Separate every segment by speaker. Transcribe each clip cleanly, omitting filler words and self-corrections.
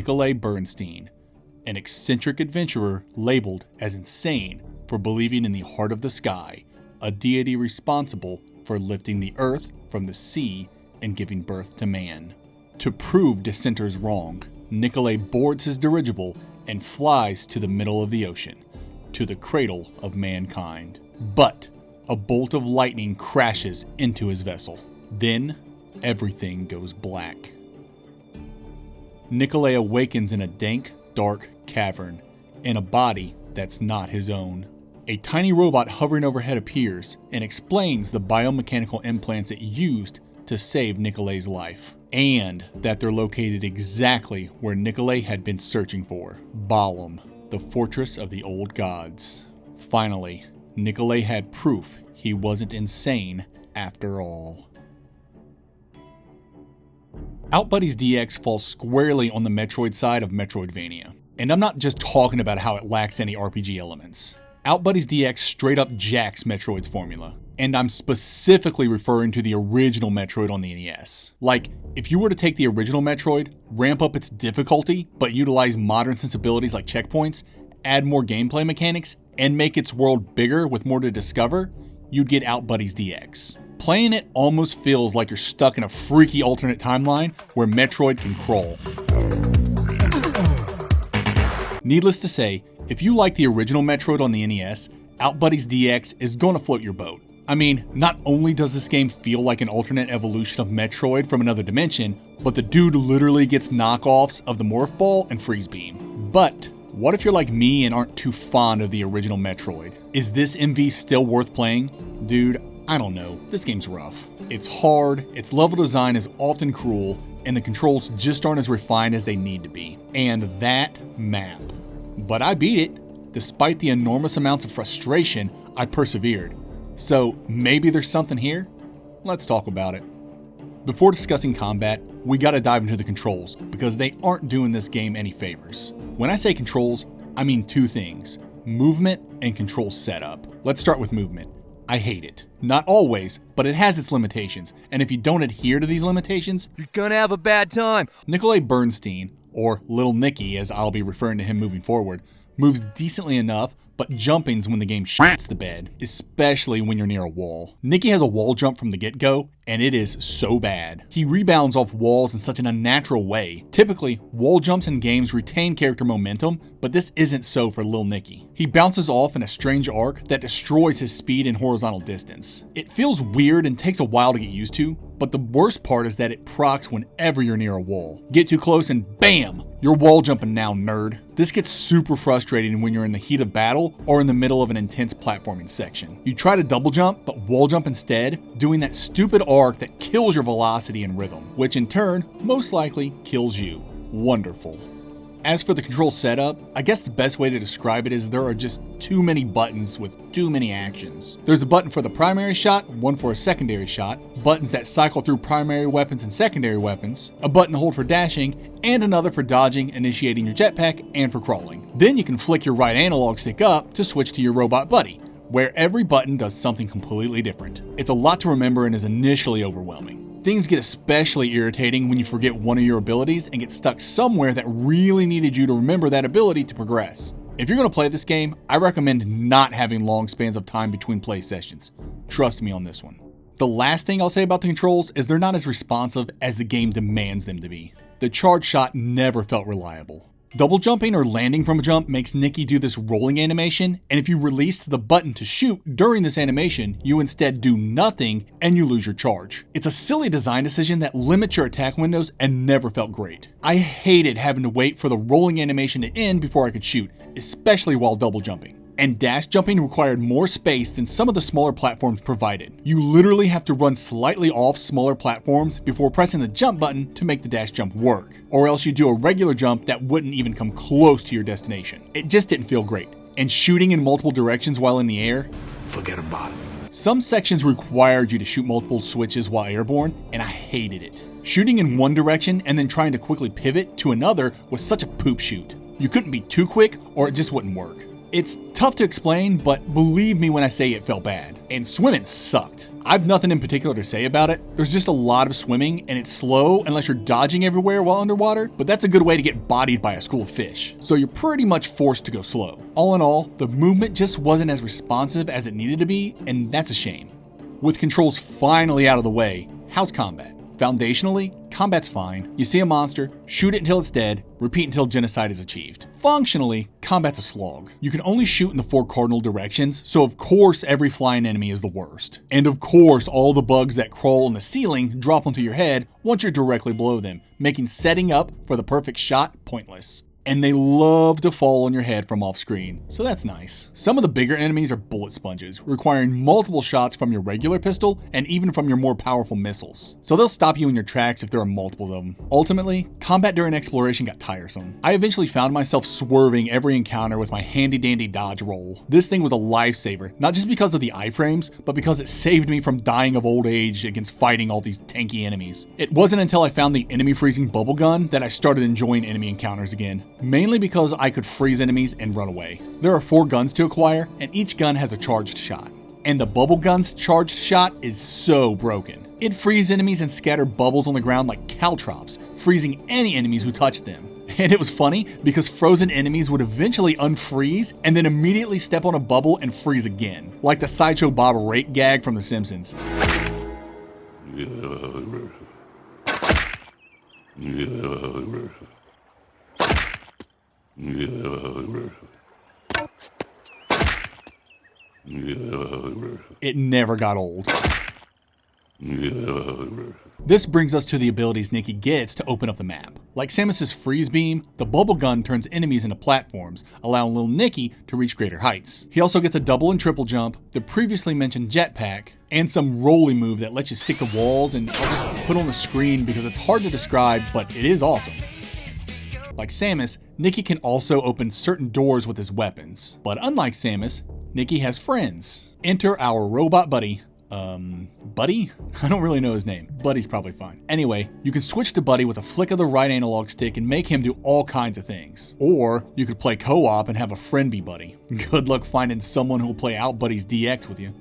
Speaker 1: Nikolai Bernstein, an eccentric adventurer labeled as insane for believing in the heart of the sky, a deity responsible for lifting the earth from the sea and giving birth to man. To prove dissenters wrong, Nikolai boards his dirigible and flies to the middle of the ocean, to the cradle of mankind. But a bolt of lightning crashes into his vessel. Then everything goes black. Nikolai awakens in a dank, dark cavern, in a body that's not his own. A tiny robot hovering overhead appears and explains the biomechanical implants it used to save Nikolai's life, and that they're located exactly where Nikolai had been searching for, Balam, the fortress of the old gods. Finally, Nikolai had proof he wasn't insane after all. Outbuddies DX falls squarely on the Metroid side of Metroidvania. And I'm not just talking about how it lacks any RPG elements. Outbuddies DX straight up jacks Metroid's formula. And I'm specifically referring to the original Metroid on the NES. Like, if you were to take the original Metroid, ramp up its difficulty, but utilize modern sensibilities like checkpoints, add more gameplay mechanics, and make its world bigger with more to discover, you'd get Outbuddies DX. Playing it almost feels like you're stuck in a freaky alternate timeline where Metroid can crawl. Needless to say, if you like the original Metroid on the NES, Outbuddies DX is going to float your boat. I mean, not only does this game feel like an alternate evolution of Metroid from another dimension, but the dude literally gets knockoffs of the Morph Ball and Freeze Beam. But what if you're like me and aren't too fond of the original Metroid? Is this MV still worth playing? Dude, I don't know. This game's rough. It's hard, its level design is often cruel, and the controls just aren't as refined as they need to be. And that map. But I beat it. Despite the enormous amounts of frustration, I persevered. So maybe there's something here? Let's talk about it. Before discussing combat, we gotta dive into the controls, because they aren't doing this game any favors. When I say controls, I mean two things: movement and control setup. Let's start with movement. I hate it. Not always, but it has its limitations, and if you don't adhere to these limitations,
Speaker 2: you're gonna have a bad time.
Speaker 1: Nikolai Bernstein, or Little Nicky as I'll be referring to him moving forward, moves decently enough, but jumping's when the game shits the bed, especially when you're near a wall. Nicky has a wall jump from the get-go, and it is so bad. He rebounds off walls in such an unnatural way. Typically, wall jumps in games retain character momentum, but this isn't so for Lil Nicky. He bounces off in a strange arc that destroys his speed and horizontal distance. It feels weird and takes a while to get used to, but the worst part is that it procs whenever you're near a wall. Get too close and BAM! You're wall jumping now, nerd. This gets super frustrating when you're in the heat of battle or in the middle of an intense platforming section. You try to double jump, but wall jump instead, doing that stupid arc that kills your velocity and rhythm, which in turn most likely kills you. Wonderful. As for the control setup, I guess the best way to describe it is there are just too many buttons with too many actions. There's a button for the primary shot, one for a secondary shot, buttons that cycle through primary weapons and secondary weapons, a button to hold for dashing, and another for dodging, initiating your jetpack, and for crawling. Then you can flick your right analog stick up to switch to your robot buddy, where every button does something completely different. It's a lot to remember and is initially overwhelming. Things get especially irritating when you forget one of your abilities and get stuck somewhere that really needed you to remember that ability to progress. If you're going to play this game, I recommend not having long spans of time between play sessions. Trust me on this one. The last thing I'll say about the controls is they're not as responsive as the game demands them to be. The charge shot never felt reliable. Double jumping or landing from a jump makes Nicky do this rolling animation, and if you released the button to shoot during this animation, you instead do nothing and you lose your charge. It's a silly design decision that limits your attack windows and never felt great. I hated having to wait for the rolling animation to end before I could shoot, especially while double jumping. And dash jumping required more space than some of the smaller platforms provided. You literally have to run slightly off smaller platforms before pressing the jump button to make the dash jump work, or else you do a regular jump that wouldn't even come close to your destination. It just didn't feel great. And shooting in multiple directions while in the air?
Speaker 3: Forget about it.
Speaker 1: Some sections required you to shoot multiple switches while airborne, and I hated it. Shooting in one direction and then trying to quickly pivot to another was such a poop shoot. You couldn't be too quick or it just wouldn't work. It's tough to explain, but believe me when I say it felt bad. And swimming sucked. I've nothing in particular to say about it. There's just a lot of swimming and it's slow unless you're dodging everywhere while underwater, but that's a good way to get bodied by a school of fish. So you're pretty much forced to go slow. All in all, the movement just wasn't as responsive as it needed to be, and that's a shame. With controls finally out of the way, how's combat? Foundationally, combat's fine. You see a monster, shoot it until it's dead, repeat until genocide is achieved. Functionally, combat's a slog. You can only shoot in the 4 cardinal directions, so of course every flying enemy is the worst. And of course all the bugs that crawl on the ceiling drop onto your head once you're directly below them, making setting up for the perfect shot pointless. And they love to fall on your head from off screen, so that's nice. Some of the bigger enemies are bullet sponges, requiring multiple shots from your regular pistol and even from your more powerful missiles. So they'll stop you in your tracks if there are multiple of them. Ultimately, combat during exploration got tiresome. I eventually found myself swerving every encounter with my handy dandy dodge roll. This thing was a lifesaver, not just because of the iframes, but because it saved me from dying of old age against fighting all these tanky enemies. It wasn't until I found the enemy freezing bubble gun that I started enjoying enemy encounters again. Mainly because I could freeze enemies and run away. There are 4 guns to acquire, and each gun has a charged shot. And the bubble gun's charged shot is so broken. It frees enemies and scatter bubbles on the ground like caltrops, freezing any enemies who touch them. And it was funny because frozen enemies would eventually unfreeze and then immediately step on a bubble and freeze again, like the Sideshow Bob Rake gag from The Simpsons. It never got old. This brings us to the abilities Nikki gets to open up the map. Like Samus's freeze beam, the bubble gun turns enemies into platforms, allowing little Nikki to reach greater heights. He also gets a double and triple jump, the previously mentioned jetpack, and some rolly move that lets you stick to walls, and I'll just put on the screen because it's hard to describe, but it is awesome. Like Samus, Nikki can also open certain doors with his weapons. But unlike Samus, Nikki has friends. Enter our robot buddy. Buddy? I don't really know his name. Buddy's probably fine. Anyway, you can switch to Buddy with a flick of the right analog stick and make him do all kinds of things. Or you could play co-op and have a friend be Buddy. Good luck finding someone who will play Outbuddies DX with you.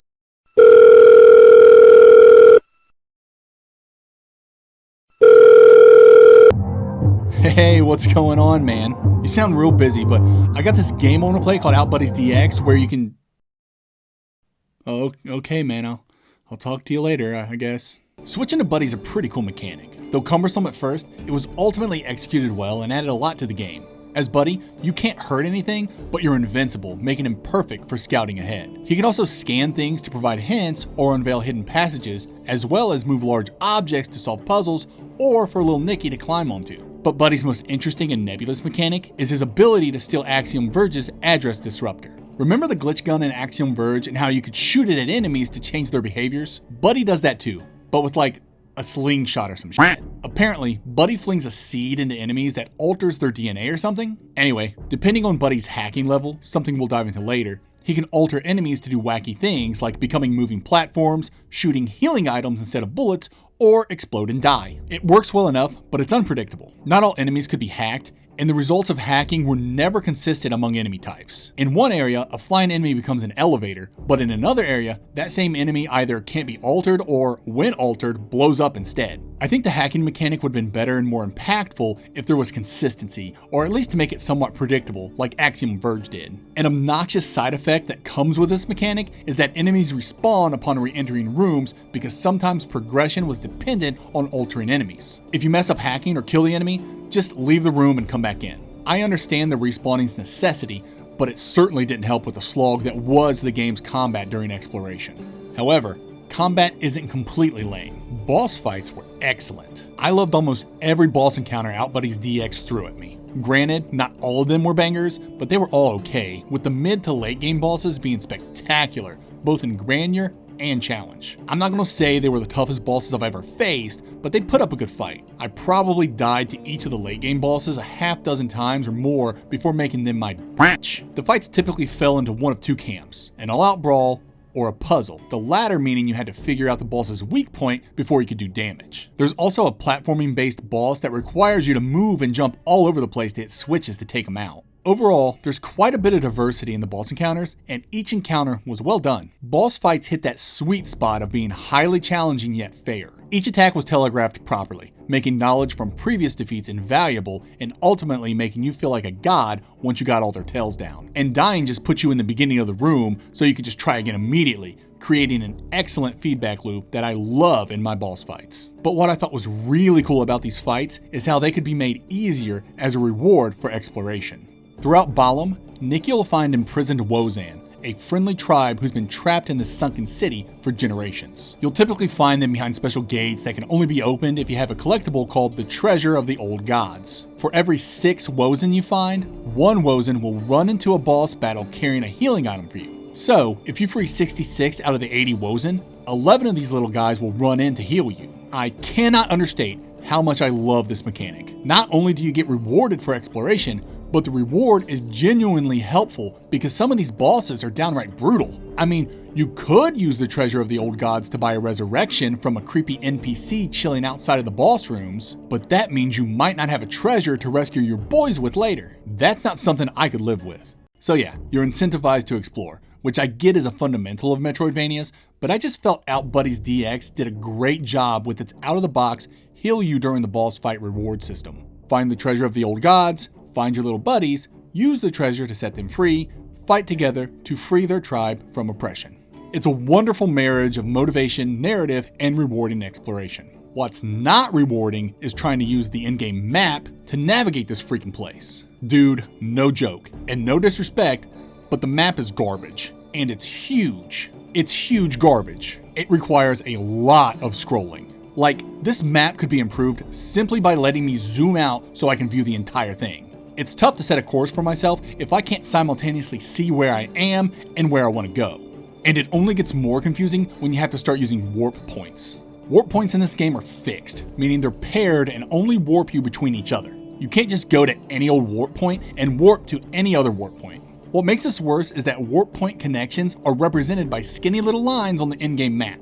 Speaker 1: Hey, what's going on, man? You sound real busy, but I got this game I want to play called Outbuddies DX where you can... Oh, okay, man, I'll talk to you later, I guess. Switching to Buddy's a pretty cool mechanic. Though cumbersome at first, it was ultimately executed well and added a lot to the game. As Buddy, you can't hurt anything, but you're invincible, making him perfect for scouting ahead. He can also scan things to provide hints or unveil hidden passages, as well as move large objects to solve puzzles or for little Nikki to climb onto. But Buddy's most interesting and nebulous mechanic is his ability to steal Axiom Verge's address disruptor. Remember the glitch gun in Axiom Verge and how you could shoot it at enemies to change their behaviors? Buddy does that too, but with like a slingshot or some shit. Apparently, Buddy flings a seed into enemies that alters their DNA or something. Anyway, depending on Buddy's hacking level, something we'll dive into later, he can alter enemies to do wacky things like becoming moving platforms, shooting healing items instead of bullets, or explode and die. It works well enough, but it's unpredictable. Not all enemies could be hacked, and the results of hacking were never consistent among enemy types. In one area, a flying enemy becomes an elevator, but in another area, that same enemy either can't be altered or, when altered, blows up instead. I think the hacking mechanic would have been better and more impactful if there was consistency, or at least to make it somewhat predictable, like Axiom Verge did. An obnoxious side effect that comes with this mechanic is that enemies respawn upon re-entering rooms because sometimes progression was dependent on altering enemies. If you mess up hacking or kill the enemy, just leave the room and come back in. I understand the respawning's necessity, but it certainly didn't help with the slog that was the game's combat during exploration. However, combat isn't completely lame. Boss fights were excellent. I loved almost every boss encounter Outbuddies DX threw at me. Granted, not all of them were bangers, but they were all okay, with the mid to late game bosses being spectacular, both in grandeur and challenge. I'm not going to say they were the toughest bosses I've ever faced, but they put up a good fight. I probably died to each of the late game bosses a half dozen times or more before making them my branch. The fights typically fell into one of two camps, an all-out brawl or a puzzle, the latter meaning you had to figure out the boss's weak point before you could do damage. There's also a platforming based boss that requires you to move and jump all over the place to hit switches to take them out. Overall, there's quite a bit of diversity in the boss encounters, and each encounter was well done. Boss fights hit that sweet spot of being highly challenging yet fair. Each attack was telegraphed properly, making knowledge from previous defeats invaluable and ultimately making you feel like a god once you got all their tails down. And dying just puts you in the beginning of the room so you could just try again immediately, creating an excellent feedback loop that I love in my boss fights. But what I thought was really cool about these fights is how they could be made easier as a reward for exploration. Throughout Balam, Nikki will find imprisoned Wozan, a friendly tribe who's been trapped in this sunken city for generations. You'll typically find them behind special gates that can only be opened if you have a collectible called the Treasure of the Old Gods. For every 6 Wozan you find, 1 Wozan will run into a boss battle carrying a healing item for you. So, if you free 66 out of the 80 Wozan, 11 of these little guys will run in to heal you. I cannot understate how much I love this mechanic. Not only do you get rewarded for exploration, but the reward is genuinely helpful because some of these bosses are downright brutal. I mean, you could use the Treasure of the Old Gods to buy a resurrection from a creepy NPC chilling outside of the boss rooms, but that means you might not have a treasure to rescue your boys with later. That's not something I could live with. So yeah, you're incentivized to explore, which I get is a fundamental of Metroidvanias, but I just felt Outbuddies DX did a great job with its out-of-the-box heal you during the boss fight reward system. Find the Treasure of the Old Gods, find your little buddies, use the treasure to set them free, fight together to free their tribe from oppression. It's a wonderful marriage of motivation, narrative, and rewarding exploration. What's not rewarding is trying to use the in-game map to navigate this freaking place. Dude, no joke, and no disrespect, but the map is garbage, and it's huge. It's huge garbage. It requires a lot of scrolling. Like, this map could be improved simply by letting me zoom out so I can view the entire thing. It's tough to set a course for myself if I can't simultaneously see where I am and where I want to go. And it only gets more confusing when you have to start using warp points. Warp points in this game are fixed, meaning they're paired and only warp you between each other. You can't just go to any old warp point and warp to any other warp point. What makes this worse is that warp point connections are represented by skinny little lines on the in-game map.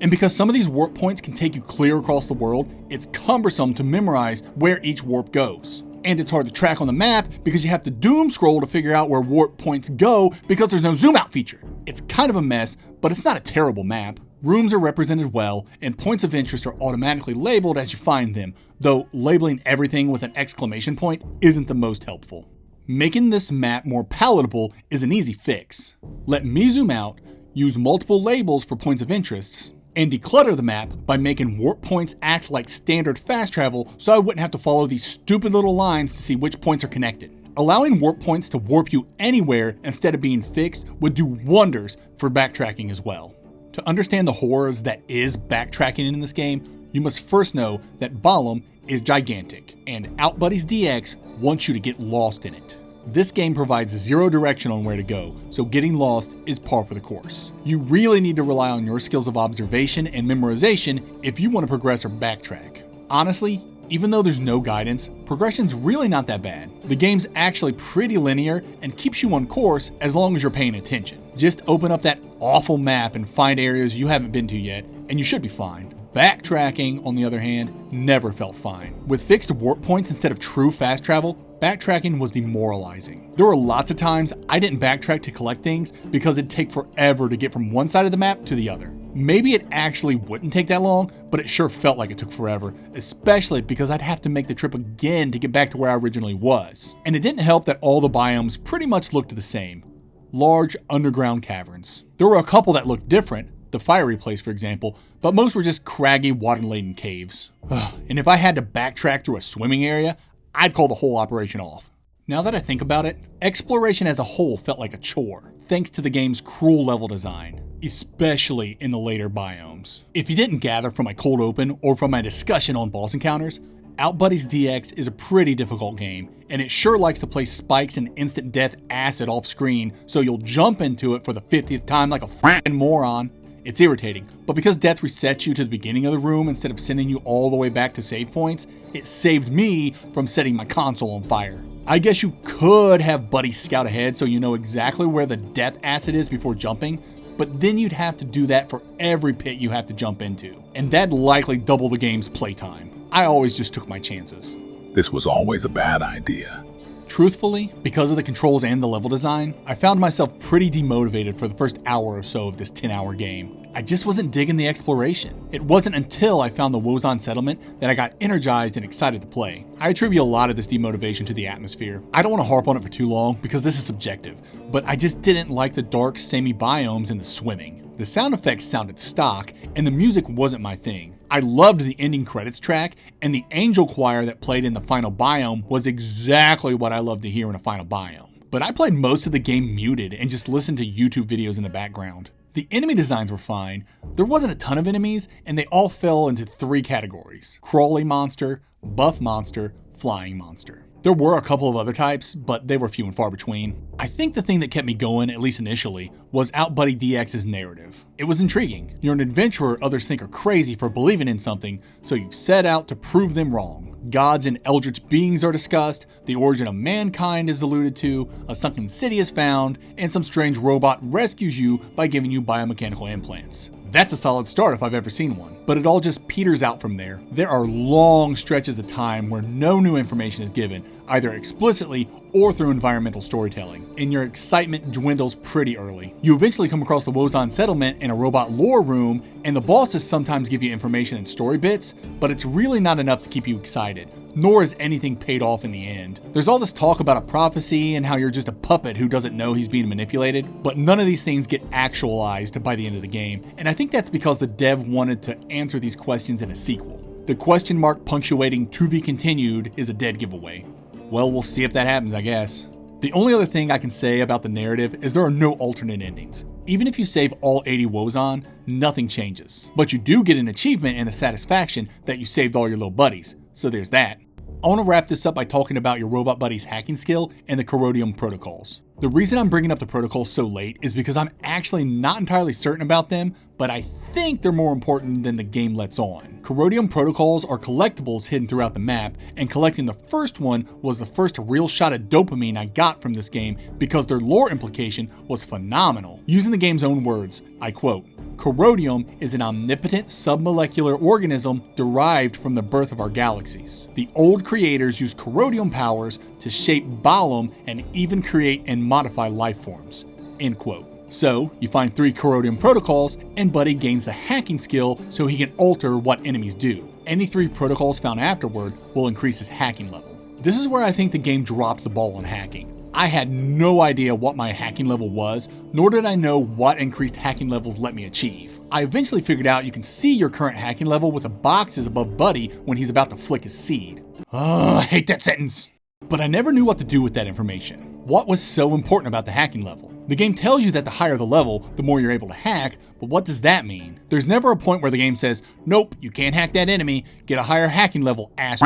Speaker 1: And because some of these warp points can take you clear across the world, it's cumbersome to memorize where each warp goes. And it's hard to track on the map because you have to doom scroll to figure out where warp points go because there's no zoom out feature. It's kind of a mess, but it's not a terrible map. Rooms are represented well, and points of interest are automatically labeled as you find them, though labeling everything with an exclamation point isn't the most helpful. Making this map more palatable is an easy fix. Let me zoom out, use multiple labels for points of interest, and declutter the map by making warp points act like standard fast travel so I wouldn't have to follow these stupid little lines to see which points are connected. Allowing warp points to warp you anywhere instead of being fixed would do wonders for backtracking as well. To understand the horrors that is backtracking in this game, you must first know that Balam is gigantic, and Outbuddies DX wants you to get lost in it. This game provides zero direction on where to go, so getting lost is par for the course. You really need to rely on your skills of observation and memorization if you want to progress or backtrack. Honestly, even though there's no guidance, progression's really not that bad. The game's actually pretty linear and keeps you on course as long as you're paying attention. Just open up that awful map and find areas you haven't been to yet, and you should be fine. Backtracking, on the other hand, never felt fine. With fixed warp points instead of true fast travel, backtracking was demoralizing. There were lots of times I didn't backtrack to collect things because it'd take forever to get from one side of the map to the other. Maybe it actually wouldn't take that long, but it sure felt like it took forever, especially because I'd have to make the trip again to get back to where I originally was. And it didn't help that all the biomes pretty much looked the same. Large underground caverns. There were a couple that looked different, the fiery place for example, but most were just craggy, water-laden caves. And if I had to backtrack through a swimming area, I'd call the whole operation off. Now that I think about it, exploration as a whole felt like a chore, thanks to the game's cruel level design, especially in the later biomes. If you didn't gather from my cold open or from my discussion on boss encounters, Outbuddies DX is a pretty difficult game, and it sure likes to play spikes and instant death acid off screen so you'll jump into it for the 50th time like a f***ing moron. It's irritating, but because death resets you to the beginning of the room instead of sending you all the way back to save points, it saved me from setting my console on fire. I guess you could have buddies scout ahead so you know exactly where the death acid is before jumping, but then you'd have to do that for every pit you have to jump into, and that'd likely double the game's playtime. I always just took my chances.
Speaker 3: This was always a bad idea.
Speaker 1: Truthfully, because of the controls and the level design, I found myself pretty demotivated for the first hour or so of this 10-hour game. I just wasn't digging the exploration. It wasn't until I found the Wozon settlement that I got energized and excited to play. I attribute a lot of this demotivation to the atmosphere. I don't want to harp on it for too long because this is subjective, but I just didn't like the dark, samey biomes and the swimming. The sound effects sounded stock, and the music wasn't my thing. I loved the ending credits track, and the angel choir that played in the final biome was exactly what I love to hear in a final biome. But I played most of the game muted and just listened to YouTube videos in the background. The enemy designs were fine. There wasn't a ton of enemies, and they all fell into 3 categories: crawly monster, buff monster, flying monster. There were a couple of other types, but they were few and far between. I think the thing that kept me going, at least initially, was Outbuddy DX's narrative. It was intriguing. You're an adventurer others think are crazy for believing in something, so you've set out to prove them wrong. Gods and eldritch beings are discussed, the origin of mankind is alluded to, a sunken city is found, and some strange robot rescues you by giving you biomechanical implants. That's a solid start if I've ever seen one, but it all just peters out from there. There are long stretches of time where no new information is given, either explicitly or through environmental storytelling, and your excitement dwindles pretty early. You eventually come across the Wozon settlement in a robot lore room, and the bosses sometimes give you information in story bits, but it's really not enough to keep you excited, nor is anything paid off in the end. There's all this talk about a prophecy and how you're just a puppet who doesn't know he's being manipulated, but none of these things get actualized by the end of the game, and I think that's because the dev wanted to answer these questions in a sequel. The question mark punctuating "to be continued" is a dead giveaway. Well, we'll see if that happens, I guess. The only other thing I can say about the narrative is there are no alternate endings. Even if you save all 80 Wozon, nothing changes. But you do get an achievement and the satisfaction that you saved all your little buddies, so there's that. I want to wrap this up by talking about your robot buddy's hacking skill and the Corrodium protocols. The reason I'm bringing up the protocols so late is because I'm actually not entirely certain about them, but I think they're more important than the game lets on. Corrodium protocols are collectibles hidden throughout the map, and collecting the first one was the first real shot of dopamine I got from this game because their lore implication was phenomenal. Using the game's own words, I quote, "Corrodium is an omnipotent submolecular organism derived from the birth of our galaxies. The old creators used corrodium powers to shape Balam and even create and modify life forms." End quote. So, you find 3 Corrodium protocols, and Buddy gains the hacking skill so he can alter what enemies do. Any 3 protocols found afterward will increase his hacking level. This is where I think the game dropped the ball on hacking. I had no idea what my hacking level was, nor did I know what increased hacking levels let me achieve. I eventually figured out you can see your current hacking level with the boxes above Buddy when he's about to flick his seed. I hate that sentence. But I never knew what to do with that information. What was so important about the hacking level? The game tells you that the higher the level, the more you're able to hack, but what does that mean? There's never a point where the game says, nope, you can't hack that enemy, get a higher hacking level, ass.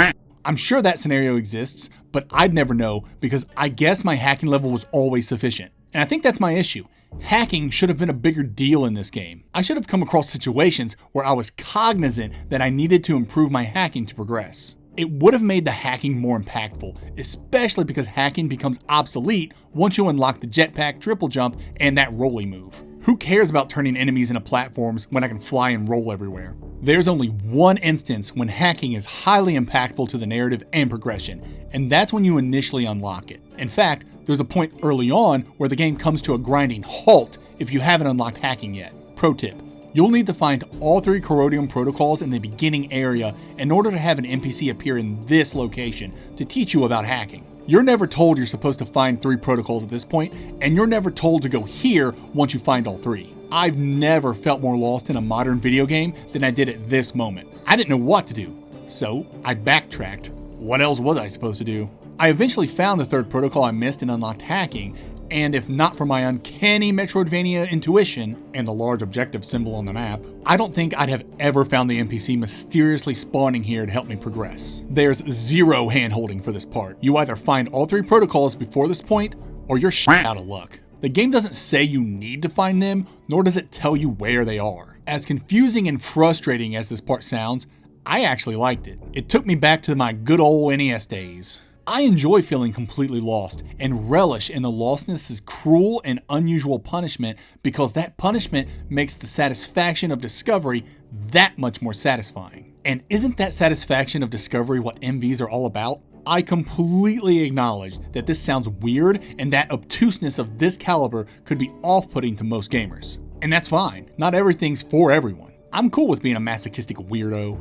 Speaker 1: I'm sure that scenario exists, but I'd never know because I guess my hacking level was always sufficient. And I think that's my issue. Hacking should have been a bigger deal in this game. I should have come across situations where I was cognizant that I needed to improve my hacking to progress. It would have made the hacking more impactful, especially because hacking becomes obsolete once you unlock the jetpack, triple jump, and that rolly move. Who cares about turning enemies into platforms when I can fly and roll everywhere? There's only one instance when hacking is highly impactful to the narrative and progression, and that's when you initially unlock it. In fact, there's a point early on where the game comes to a grinding halt if you haven't unlocked hacking yet. Pro tip. You'll need to find all 3 Corrodium protocols in the beginning area in order to have an NPC appear in this location to teach you about hacking. You're never told you're supposed to find 3 protocols at this point, and you're never told to go here once you find all 3. I've never felt more lost in a modern video game than I did at this moment. I didn't know what to do, so I backtracked. What else was I supposed to do? I eventually found the 3rd protocol I missed and unlocked hacking, and if not for my uncanny Metroidvania intuition and the large objective symbol on the map, I don't think I'd have ever found the NPC mysteriously spawning here to help me progress. There's zero hand-holding for this part. You either find all 3 protocols before this point, or you're out of luck. The game doesn't say you need to find them, nor does it tell you where they are. As confusing and frustrating as this part sounds, I actually liked it. It took me back to my good old NES days. I enjoy feeling completely lost and relish in the lostness' cruel and unusual punishment because that punishment makes the satisfaction of discovery that much more satisfying. And isn't that satisfaction of discovery what MVs are all about? I completely acknowledge that this sounds weird and that obtuseness of this caliber could be off-putting to most gamers. And that's fine. Not everything's for everyone. I'm cool with being a masochistic weirdo.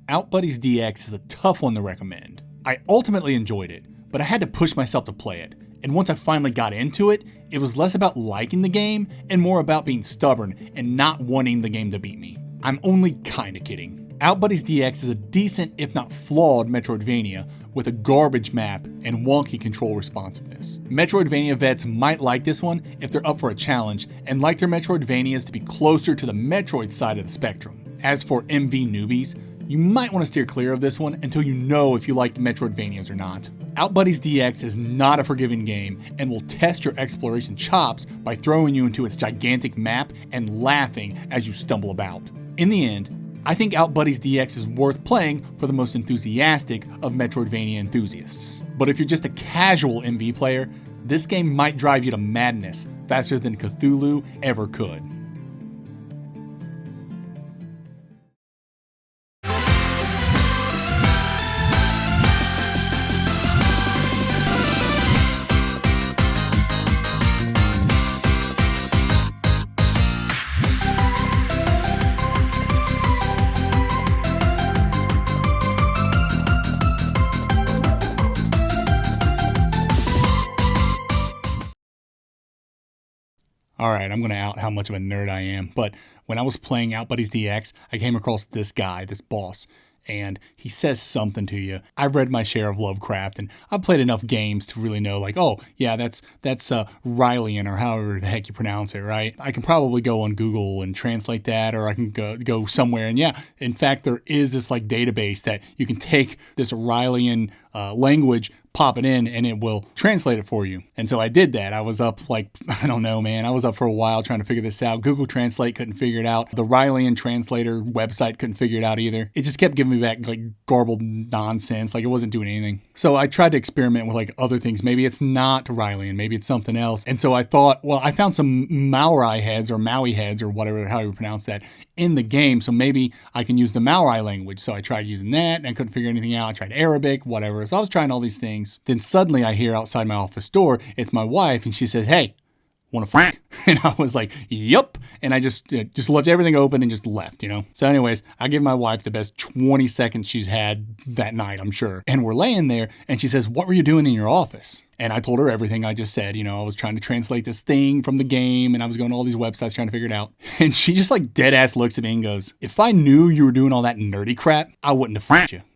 Speaker 1: Outbuddies DX is a tough one to recommend. I ultimately enjoyed it, but I had to push myself to play it. And once I finally got into it, it was less about liking the game and more about being stubborn and not wanting the game to beat me. I'm only kinda kidding. Outbuddies DX is a decent, if not flawed, Metroidvania with a garbage map and wonky control responsiveness. Metroidvania vets might like this one if they're up for a challenge and like their Metroidvanias to be closer to the Metroid side of the spectrum. As for MV newbies, you might want to steer clear of this one until you know if you like the Metroidvanias or not. Outbuddies DX is not a forgiving game and will test your exploration chops by throwing you into its gigantic map and laughing as you stumble about. In the end, I think Outbuddies DX is worth playing for the most enthusiastic of Metroidvania enthusiasts. But if you're just a casual MV player, this game might drive you to madness faster than Cthulhu ever could. Alright, I'm going to out how much of a nerd I am, but when I was playing Outbuddies DX, I came across this guy, this boss, and he says something to you. I've read my share of Lovecraft, and I've played enough games to really know, like, oh, yeah, that's Rylian, or however the heck you pronounce it, right? I can probably go on Google and translate that, or I can go somewhere, and yeah, in fact, there is this, like, database that you can take this Rylian language, pop it in, and it will translate it for you. And so I did that. I was up I don't know, man. I was up for a while trying to figure this out. Google Translate couldn't figure it out. The Rylian translator website couldn't figure it out either. It just kept giving me back like garbled nonsense. Like it wasn't doing anything. So I tried to experiment with like other things. Maybe it's not Rylian. Maybe it's something else. And so I thought, well, I found some Maori heads or Maui heads or whatever, how you pronounce that, in the game. So maybe I can use the Maori language. So I tried using that and I couldn't figure anything out. I tried Arabic, whatever. So I was trying all these things. Then suddenly I hear outside my office door, it's my wife, and she says, "Hey, want to f***?" And I was like, "Yup." And I just left everything open and just left, you know? So anyways, I give my wife the best 20 seconds she's had that night, I'm sure. And we're laying there, and she says, "What were you doing in your office?" And I told her everything I just said. You know, I was trying to translate this thing from the game, and I was going to all these websites trying to figure it out. And she just like dead ass looks at me and goes, "If I knew you were doing all that nerdy crap, I wouldn't have f***ed you."